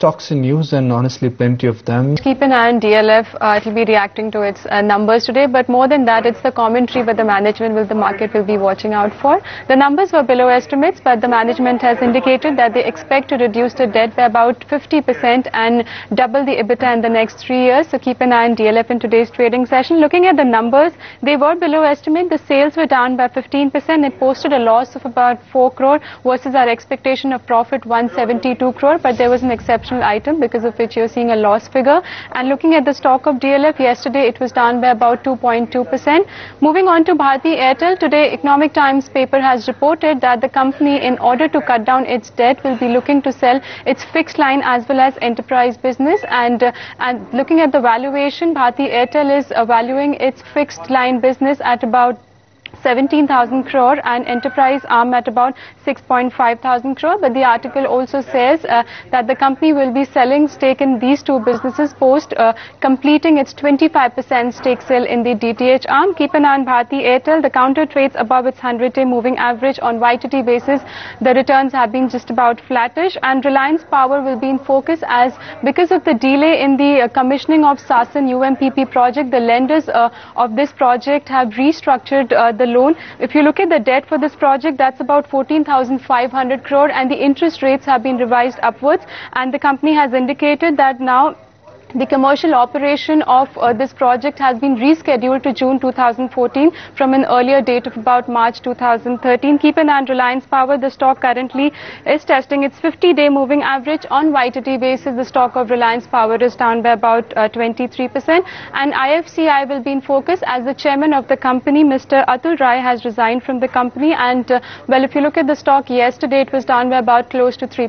stocks in news, and honestly plenty of them. Keep an eye on DLF. It will be reacting to its numbers today, but more than that, it's the commentary that the management the market will be watching out for. The numbers were below estimates, but the management has indicated that they expect to reduce the debt by about 50% and double the EBITDA in the next 3 years. So keep an eye on DLF in today's trading session. Looking at the numbers, they were below estimate. The sales were down by 15%. It posted a loss of about 4 crore versus our expectation of profit 172 crore, but there was an exceptional item because of which you're seeing a loss figure. And looking at the stock of DLF, yesterday it was down by about 2.2%. Moving on to Bharti Airtel, today Economic Times paper has reported that the company, in order to cut down its debt, will be looking to sell its fixed line as well as enterprise business. And looking at the valuation, Bharti Airtel is valuing its fixed line business at about 17,000 crore and enterprise arm at about 6.5 thousand crore. But the article also says that the company will be selling stake in these two businesses post completing its 25% stake sale in the DTH arm. Keep an eye on Bharti Airtel. The counter trades above its 100-day moving average. On YTD basis, the returns have been just about flattish. And Reliance Power will be in focus as because of the delay in the commissioning of Sasan UMPP project, the lenders of this project have restructured the loan. If you look at the debt for this project, that's about 14,500 crore, and the interest rates have been revised upwards, and the company has indicated that now the commercial operation of this project has been rescheduled to June 2014 from an earlier date of about March 2013. Keep an eye on Reliance Power. The stock currently is testing its 50-day moving average. On YTD basis, the stock of Reliance Power is down by about 23%. And IFCI will be in focus as the chairman of the company, Mr. Atul Rai, has resigned from the company. And well, if you look at the stock yesterday, it was down by about close to 3%.